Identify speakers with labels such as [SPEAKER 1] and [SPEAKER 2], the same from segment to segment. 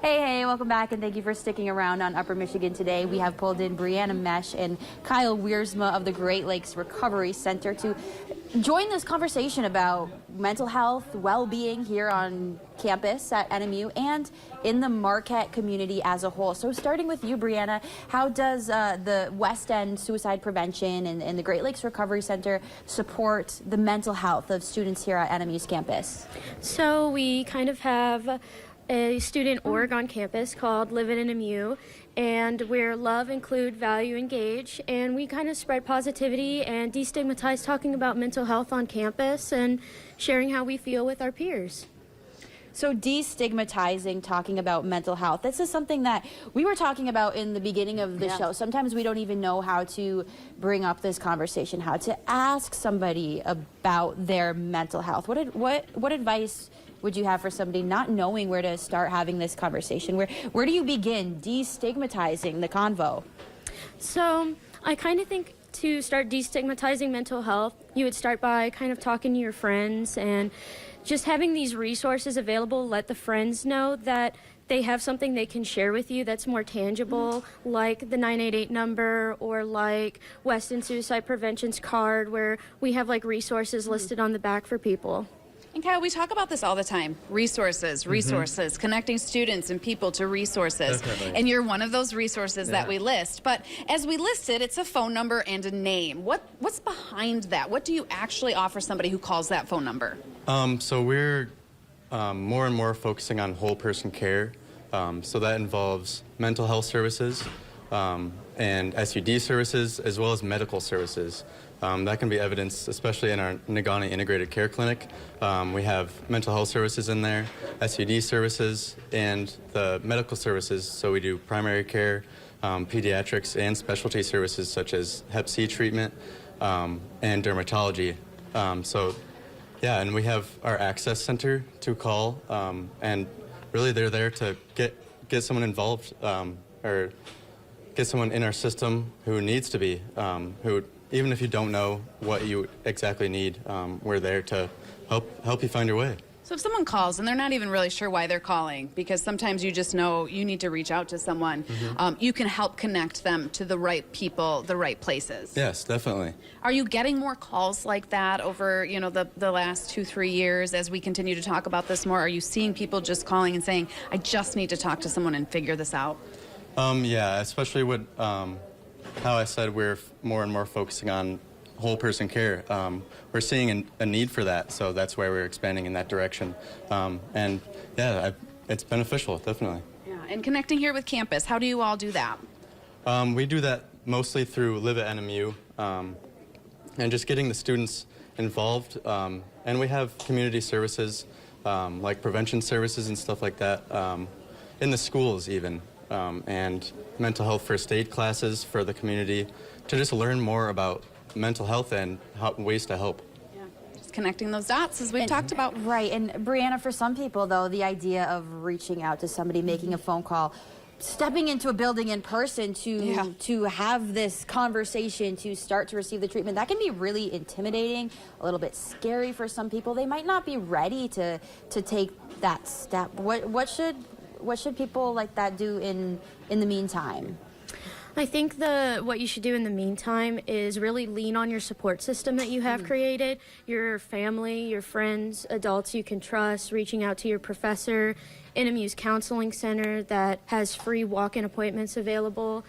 [SPEAKER 1] Hey, welcome back, and thank you for sticking around on Upper Michigan today. We have pulled in Brianna Mesh and Kyle Wiersma of the Great Lakes Recovery Center to join this conversation about mental health, well-being here on campus at NMU and in the Marquette community as a whole. So starting with you, Brianna, how does the West End Suicide Prevention and the Great Lakes Recovery Center support the mental health of students here at NMU's campus?
[SPEAKER 2] So we kind of have a student org on campus called Live at NMU, and we're love, include, value, engage, and we kind of spread positivity and destigmatize talking about mental health on campus and sharing how we feel with our peers.
[SPEAKER 1] So destigmatizing talking about mental health, this is something that we were talking about in the beginning of the show. Sometimes we don't even know how to bring up this conversation, how to ask somebody about their mental health. What advice would you have for somebody not knowing where to start having this conversation? Where do you begin destigmatizing the convo?
[SPEAKER 2] So I kind of think to start destigmatizing mental health, you would start by kind of talking to your friends and just having these resources available. Let the friends know that they have something they can share with you that's more tangible, like the 988 number or like West End Suicide Prevention's card, where we have like resources listed on the back for people.
[SPEAKER 3] And Kyle, we talk about this all the time. Resources, connecting students and people to resources.
[SPEAKER 4] Definitely.
[SPEAKER 3] And you're one of those resources that we list. But as we listed, it's a phone number and a name. What's behind that? What do you actually offer somebody who calls that phone number?
[SPEAKER 4] So we're more and more focusing on whole person care. So that involves mental health services and SUD services, as well as medical services. That can be evidenced especially in our Negaunee Integrated Care Clinic. We have mental health services in there, SUD services, and the medical services. So we do primary care, pediatrics, and specialty services such as Hep C treatment and dermatology. Yeah, and we have our access center to call, and really they're there to get someone involved or get someone in our system who needs to be, who even if you don't know what you exactly need, we're there to help you find your way.
[SPEAKER 3] So if someone calls and they're not even really sure why they're calling, because sometimes you just know you need to reach out to someone, you can help connect them to the right people, the right places.
[SPEAKER 4] Yes, definitely.
[SPEAKER 3] Are you getting more calls like that over, the last 2-3 years as we continue to talk about this more? Are you seeing people just calling and saying, I just need to talk to someone and figure this out?
[SPEAKER 4] Yeah, especially with how I said we're more and more focusing on whole person care. We're seeing a need for that, so that's why we're expanding in that direction. And yeah, it's beneficial, definitely.
[SPEAKER 3] Yeah, and connecting here with campus, how do you all do that?
[SPEAKER 4] We do that mostly through Live at NMU and just getting the students involved. And we have community services like prevention services and stuff like that in the schools even. And mental health first aid classes for the community to just learn more about mental health and ways to help.
[SPEAKER 3] Yeah, just connecting those dots as we've talked about.
[SPEAKER 1] Right, and Brianna, for some people though, the idea of reaching out to somebody, making a phone call, stepping into a building in person to have this conversation, to start to receive the treatment, that can be really intimidating, a little bit scary for some people. They might not be ready to take that step. What should people like that do in the meantime?
[SPEAKER 2] I think what you should do in the meantime is really lean on your support system that you have created, your family, your friends, adults you can trust, reaching out to your professor, NMU's counseling center that has free walk-in appointments available,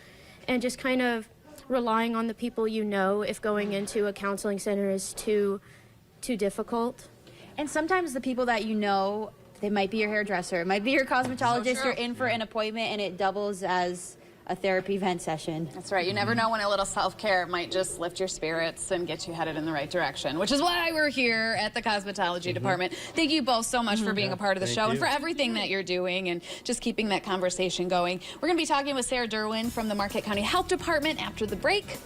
[SPEAKER 2] and just kind of relying on the people you know if going into a counseling center is too difficult.
[SPEAKER 1] And sometimes the people that you know, they might be your hairdresser, it might be your cosmetologist, you're in for an appointment and it doubles as a therapy vent session.
[SPEAKER 3] That's right. You never know when a little self-care might just lift your spirits and get you headed in the right direction, which is why we're here at the cosmetology department. Thank you both so much for being a part of the show and for everything that you're doing and just keeping that conversation going. We're going to be talking with Sarah Derwin from the Marquette County Health Department after the break.